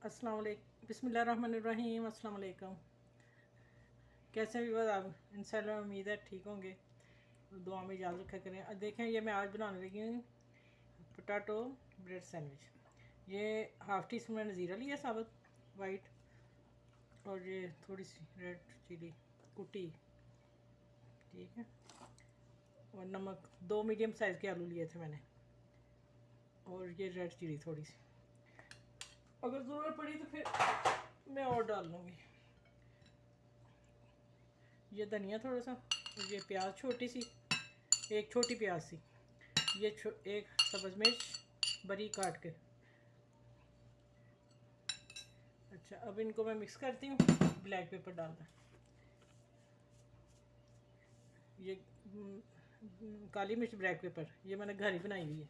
अस्सलाम वालेकुम, बिस्मिल्लाहिर्रहमानिर्रहीम। अस्सलाम वालेकुम। कैसे भी बस आप इंशाल्लाह उम्मीद है ठीक होंगे, दुआ में याद रखा करें। अब देखें, ये मैं आज बनाने लगी हूँ पोटैटो ब्रेड सैंडविच। ये हाफ़ टी स्पून मैंने ज़ीरा लिया साबुत वाइट, और ये थोड़ी सी रेड चिली कुटी, ठीक है, और नमक। 2 मीडियम साइज़ के आलू लिए थे मैंने, और ये रेड चिली थोड़ी सी। अगर ज़रूरत पड़ी तो फिर मैं और डाल लूँगी। ये धनिया थोड़ा सा, और ये प्याज छोटी सी, एक छोटी प्याज सी, ये एक सब्ज़ मिर्च बारीक काट के। अच्छा, अब इनको मैं मिक्स करती हूँ। ब्लैक पेपर डालना, ये काली मिर्च ब्लैक पेपर ये मैंने घर ही बनाई हुई है।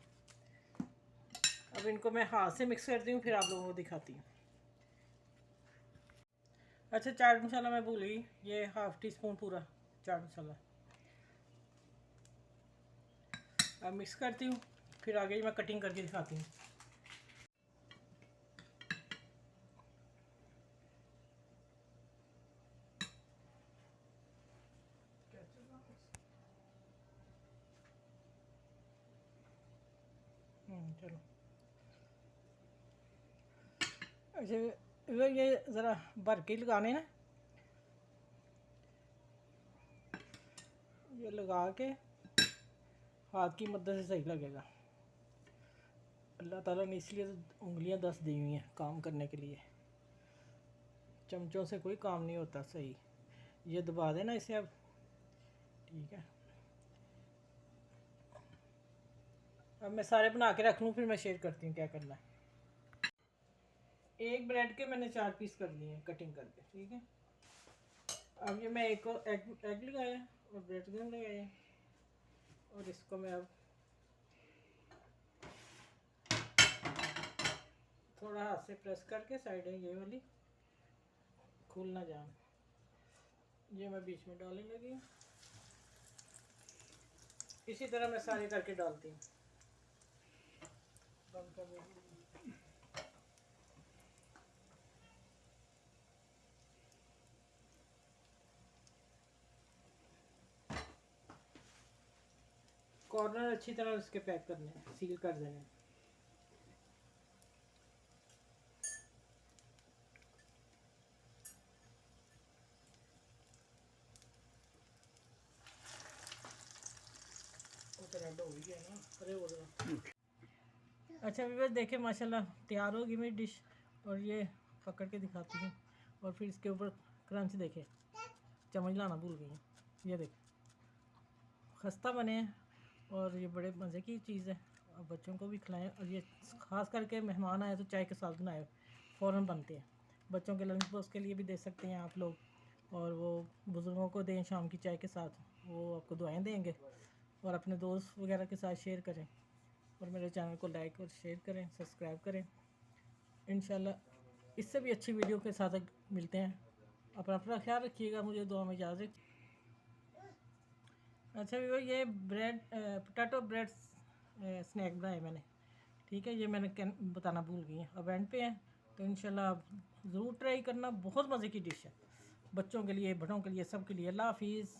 अब इनको मैं हाथ से मिक्स करती हूँ, फिर आप लोगों को दिखाती हूँ। अच्छा, चाट मसाला मैं भूल गई, ये हाफ़ टी स्पून पूरा चाट मसाला। अब मिक्स करती हूँ, फिर आगे मैं कटिंग करके दिखाती हूँ। चलो, अच्छा ये ज़रा भर के लगाने ना, ये लगा के हाथ की मदद से सही लगेगा। अल्लाह ताला ने इसलिए तो उंगलियां 10 दी हुई हैं काम करने के लिए, चमचों से कोई काम नहीं होता। सही ये दबा देना इसे अब, ठीक है। अब मैं सारे बना के रख लूँ, फिर मैं शेयर करती हूँ क्या करना है। एक ब्रेड के मैंने 4 पीस कर लिए हैं कटिंग करके, ठीक है। अब ये मैं एक और एग लगाया और ब्रेड क्रम्ब लगाया, और इसको मैं अब थोड़ा हाथ से प्रेस करके साइड है ये वाली खुल ना जाए, ये मैं बीच में डालने लगी हूँ। इसी तरह मैं सारे करके डालती हूँ। बंद कर देती। कॉर्नर अच्छी तरह इसके पैक करने हैं, सील कर देने हैं। अच्छा व्यूअर्स, देखे माशाल्लाह तैयार होगी मेरी डिश, और ये पकड़ के दिखाती हूँ, और फिर इसके ऊपर क्रंच देखे, चम्मच लाना भूल गई हूँ। ये देखे खस्ता बने हैं, और ये बड़े मज़े की चीज़ है, और बच्चों को भी खिलाएं। और ये ख़ास करके मेहमान आए तो चाय के साथ बनाए, फ़ौरन बनते हैं। बच्चों के लंच बॉक्स के लिए भी दे सकते हैं आप लोग, और वो बुज़ुर्गों को दें शाम की चाय के साथ, वो आपको दुआएं देंगे। और अपने दोस्त वगैरह के साथ शेयर करें, और मेरे चैनल को लाइक और शेयर करें, सब्सक्राइब करें। इंशाल्लाह इससे भी अच्छी वीडियो के साथ मिलते हैं। अपना ख्याल रखिएगा, मुझे दुआ में याद रखिए। अच्छा भी ये ब्रेड पोटैटो ब्रेड स्नैक बनाए मैंने, ठीक है। ये मैंने बताना भूल गई है, अब एंड पे है, तो इंशाल्लाह आप ज़रूर ट्राई करना। बहुत मज़े की डिश है, बच्चों के लिए, बड़ों के लिए, सब के लिए। अल्लाह हाफिज़।